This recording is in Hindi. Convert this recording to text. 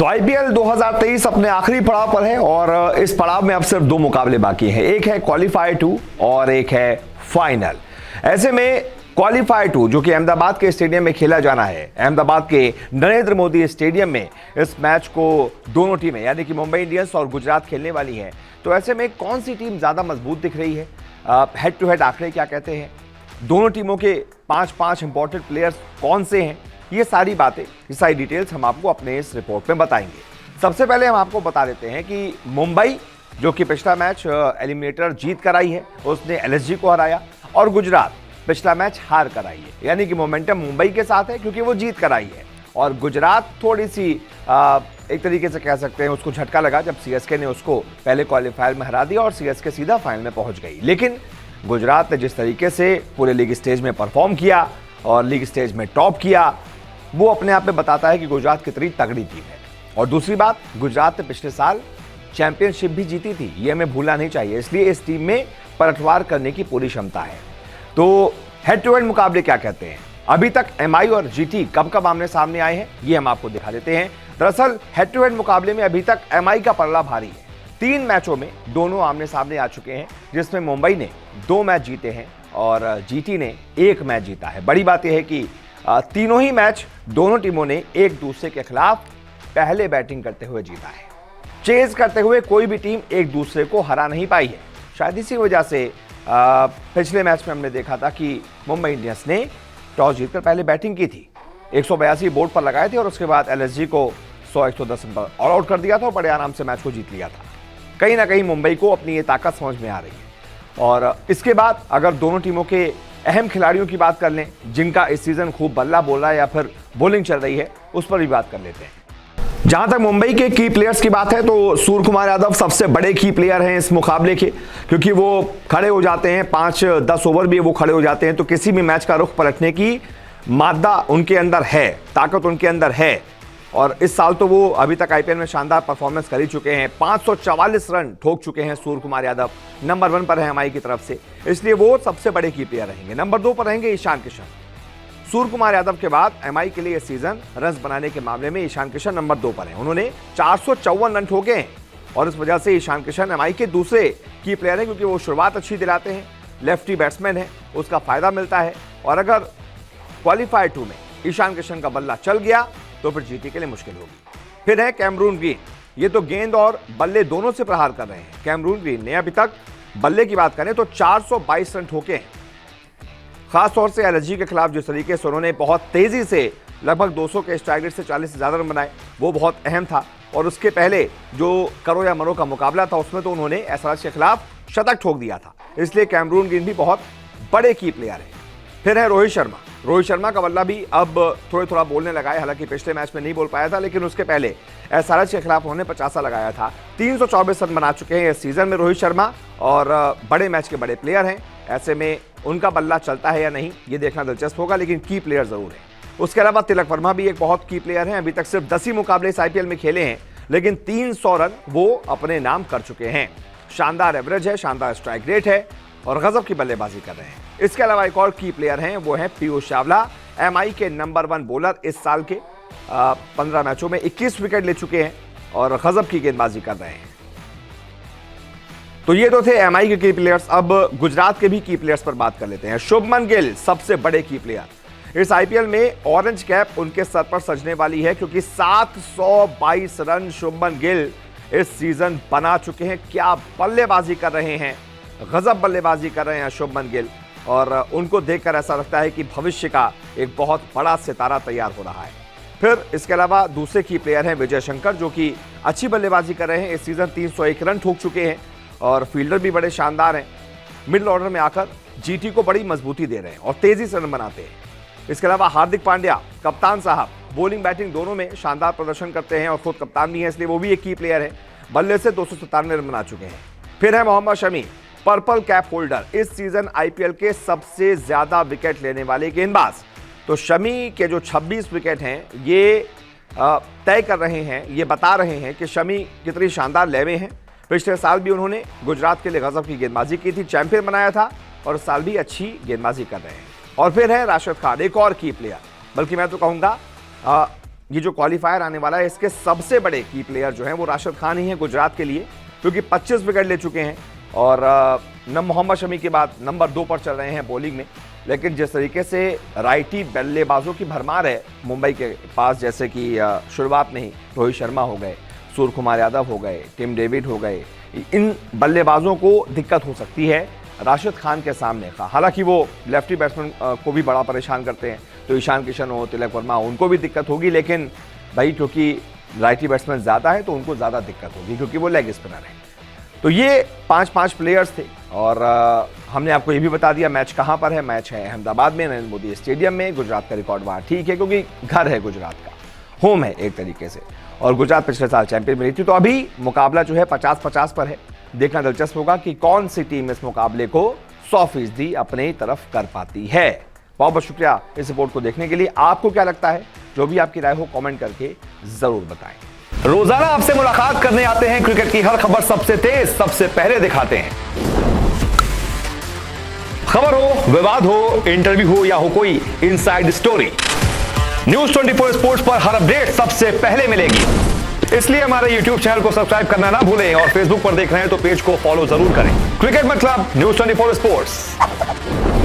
तो आईपीएल 2023 अपने आखिरी पड़ाव पर है और इस पड़ाव में अब सिर्फ दो मुकाबले बाकी हैं। एक है क्वालिफायर 2 और एक है फाइनल। ऐसे में क्वालिफायर 2 जो कि अहमदाबाद के स्टेडियम में खेला जाना है, अहमदाबाद के नरेंद्र मोदी स्टेडियम में इस मैच को दोनों टीमें यानी कि मुंबई इंडियंस और गुजरात खेलने वाली है। तो ऐसे में कौन सी टीम ज्यादा मजबूत दिख रही है, हेड टू हेड आंकड़े क्या कहते हैं, दोनों टीमों के 5-5 इंपॉर्टेंट प्लेयर्स कौन से हैं, ये सारी बातें, ये सारी डिटेल्स हम आपको अपने इस रिपोर्ट में बताएंगे। सबसे पहले हम आपको बता देते हैं कि मुंबई जो कि पिछला मैच एलिमिनेटर जीत कर आई है, उसने एलएसजी को हराया, और गुजरात पिछला मैच हार कर आई है। यानी कि मोमेंटम मुंबई के साथ है क्योंकि वो जीत कर आई है, और गुजरात थोड़ी सी एक तरीके से कह सकते हैं उसको झटका लगा जब सीएसके ने उसको पहले क्वालिफायर में हरा दिया और सीएसके सीधा फाइनल में पहुंच गई। लेकिन गुजरात ने जिस तरीके से पूरे लीग स्टेज में परफॉर्म किया और लीग स्टेज में टॉप किया, वो अपने आप में बताता है कि गुजरात कितनी तगड़ी टीम है। और दूसरी बात, गुजरात ने पिछले साल चैंपियनशिप भी जीती थी, ये हमें भूलना नहीं चाहिए, इसलिए इस टीम में पलटवार करने की पूरी क्षमता है। तो हेड टू हेड मुकाबले क्या कहते हैं, अभी तक एमआई और जीटी कब कब आमने सामने आए हैं, ये हम आपको दिखा देते हैं। दरअसल हेड टू हेड मुकाबले में अभी तक एमआई का पलड़ा भारी है। 3 मैचों में दोनों आमने सामने आ चुके हैं, जिसमें मुंबई ने 2 मैच जीते हैं और जीटी ने 1 मैच जीता है। बड़ी बात यह है कि तीनों ही मैच दोनों टीमों ने एक दूसरे के खिलाफ पहले बैटिंग करते हुए जीता है। चेज करते हुए कोई भी टीम एक दूसरे को हरा नहीं पाई है। शायद इसी वजह से पिछले मैच में हमने देखा था कि मुंबई इंडियंस ने टॉस जीतकर पहले बैटिंग की थी, 182 बोर्ड पर लगाए थे और उसके बाद एलएसजी को 100-110 पर ऑल आउट कर दिया था और बड़े आराम से मैच को जीत लिया था। कहीं ना कहीं मुंबई को अपनी ये ताकत समझ में आ रही है। और इसके बाद अगर दोनों टीमों के अहम खिलाड़ियों की बात कर लें, जिनका इस सीजन खूब बल्ला बोल रहा है या फिर बॉलिंग चल रही है, उस पर भी बात कर लेते हैं। जहां तक मुंबई के की प्लेयर्स की बात है तो सूर्य कुमार यादव सबसे बड़े की प्लेयर हैं इस मुकाबले के, क्योंकि वो खड़े हो जाते हैं, 5-10 ओवर भी वो खड़े हो जाते हैं, तो किसी भी मैच का रुख पलटने की मादा उनके अंदर है, ताकत उनके अंदर है। और इस साल तो वो अभी तक आईपीएल में शानदार परफॉर्मेंस कर ही चुके हैं, 544 रन ठोक चुके हैं सूर्य कुमार यादव, नंबर 1 पर है एमआई की तरफ से, इसलिए वो सबसे बड़े की प्लेयर रहेंगे। नंबर 2 पर रहेंगे ईशान किशन। सूर्य कुमार यादव के बाद एमआई के लिए इस सीजन रन बनाने के मामले में ईशान किशन नंबर 2 पर हैं। उन्होंने 454 रन ठोके हैं और इस वजह से ईशान किशन एमआई के दूसरे की प्लेयर हैं, क्योंकि वो शुरुआत अच्छी दिलाते हैं, लेफ्टी बैट्समैन है, उसका फायदा मिलता है। और अगर क्वालिफायर 2 में ईशान किशन का बल्ला चल गया तो फिर जीटी के लिए मुश्किल होगी। फिर है कैमरून ग्रीन, ये तो गेंद और बल्ले दोनों से प्रहार कर रहे हैं। कैमरून ग्रीन ने अभी तक बल्ले की बात करें तो 422 रन ठोके हैं। खासतौर से एलएसजी के खिलाफ जिस तरीके से उन्होंने बहुत तेजी से लगभग 200 के स्ट्राइक रेट से 40 से ज्यादा रन बनाए, वो बहुत अहम था। और उसके पहले जो करो या मरो का मुकाबला था, उसमें तो उन्होंने एसआरएच के खिलाफ शतक ठोक दिया था, इसलिए कैमरून ग्रीन भी बहुत बड़े की प्लेयर है। फिर है रोहित शर्मा। रोहित शर्मा का बल्ला भी अब थोड़ा बोलने लगा है, हालांकि पिछले मैच में नहीं बोल पाया था, लेकिन उसके पहले एसआरएच के खिलाफ उन्होंने 50 लगाया था। 324 रन बना चुके हैं इस सीजन में रोहित शर्मा, और बड़े मैच के बड़े प्लेयर हैं। ऐसे में उनका बल्ला चलता है या नहीं, ये देखना दिलचस्प होगा, लेकिन की प्लेयर जरूर है। उसके अलावा तिलक वर्मा भी एक बहुत की प्लेयर हैं। अभी तक सिर्फ 10 ही मुकाबले इस आईपीएल में खेले हैं, लेकिन 300 रन वो अपने नाम कर चुके हैं। शानदार एवरेज है, शानदार स्ट्राइक रेट है और गजब की बल्लेबाजी कर रहे हैं। इसके अलावा एक और की प्लेयर हैं, वो है पीयूष चावला, एमआई के नंबर 1 बॉलर। इस साल के 15 मैचों में 21 विकेट ले चुके हैं और गजब की गेंदबाजी कर रहे हैं। तो ये तो थे एमआई के की प्लेयर्स। अब गुजरात के भी की प्लेयर्स पर बात कर लेते हैं। शुभमन गिल सबसे बड़े की प्लेयर। इस आईपीएल में ऑरेंज कैप उनके सर पर सजने वाली है, क्योंकि 722 रन शुभमन गिल इस सीजन बना चुके हैं। क्या बल्लेबाजी कर रहे हैं, गजब बल्लेबाजी कर रहे हैं शुभमन गिल, और उनको देखकर ऐसा लगता है कि भविष्य का एक बहुत बड़ा सितारा तैयार हो रहा है। फिर इसके अलावा दूसरे की प्लेयर हैं विजय शंकर, जो कि अच्छी बल्लेबाजी कर रहे हैं। इस सीजन 301 रन ठोक चुके हैं और फील्डर भी बड़े शानदार हैं। मिडिल ऑर्डर में आकर जीटी को बड़ी मजबूती दे रहे हैं और तेजी से रन बनाते हैं। इसके अलावा हार्दिक पांड्या, कप्तान साहब, बॉलिंग बैटिंग दोनों में शानदार प्रदर्शन करते हैं और खुद कप्तान भी है, इसलिए वो भी एक की प्लेयर है। बल्ले से 297 रन बना चुके हैं। फिर है Mohammed Shami, purple cap holder, इस सीजन आईपीएल के सबसे ज्यादा विकेट लेने वाले गेंदबाज। तो शमी के जो 26 विकेट हैं, ये तय कर रहे हैं, ये बता रहे हैं कि शमी कितनी शानदार लेवे हैं। पिछले साल भी उन्होंने गुजरात के लिए गजब की गेंदबाजी की थी, चैंपियन बनाया था, और इस साल भी अच्छी गेंदबाजी कर रहे हैं। और फिर है राशिद खान, एक और की प्लेयर, बल्कि मैं तो कहूंगा ये जो क्वालिफायर आने वाला है इसके सबसे बड़े की प्लेयर जो हैं वो राशिद खान ही हैं गुजरात के लिए, क्योंकि 25 विकेट ले चुके हैं और मोहम्मद शमी के बाद नंबर 2 पर चल रहे हैं बॉलिंग में। लेकिन जिस तरीके से राइटी बल्लेबाजों की भरमार है मुंबई के पास, जैसे कि शुरुआत में ही रोहित शर्मा हो गए, सूर्य कुमार यादव हो गए, टिम डेविड हो गए, इन बल्लेबाजों को दिक्कत हो सकती है राशिद खान के सामने का। हालांकि वो लेफ्टी बैट्समैन को भी बड़ा परेशान करते हैं, तो ईशान किशन हो, तिलक वर्मा हो, उनको भी दिक्कत होगी। लेकिन भाई क्योंकि राइटी बैट्समैन ज़्यादा है तो उनको ज़्यादा दिक्कत होगी, क्योंकि वो लेग स्पिनर है। तो ये 5 प्लेयर्स थे और हमने आपको ये भी बता दिया मैच कहाँ पर है। मैच है अहमदाबाद में, नरेंद्र मोदी स्टेडियम में। गुजरात का रिकॉर्ड वहाँ ठीक है, क्योंकि घर है गुजरात का, होम है एक तरीके से, और गुजरात पिछले साल चैंपियन बनी थी। तो अभी मुकाबला जो है 50-50 पर है। देखना दिलचस्प होगा कि कौन सी टीम इस मुकाबले को 100% अपनी तरफ कर पाती है। बहुत बहुत शुक्रिया इस रिपोर्ट को देखने के लिए। आपको क्या लगता है, जो भी आपकी राय हो कमेंट करके जरूर बताएं। रोजाना आपसे मुलाकात करने आते हैं, क्रिकेट की हर खबर सबसे तेज सबसे पहले दिखाते हैं। खबर हो, विवाद हो, इंटरव्यू हो या हो कोई इनसाइड स्टोरी, न्यूज़ 24 स्पोर्ट्स पर हर अपडेट सबसे पहले मिलेगी। इसलिए हमारे YouTube चैनल को सब्सक्राइब करना ना भूलें और Facebook पर देख रहे हैं तो पेज को फॉलो जरूर करें। क्रिकेट मतलब न्यूज़ 24 स्पोर्ट्स।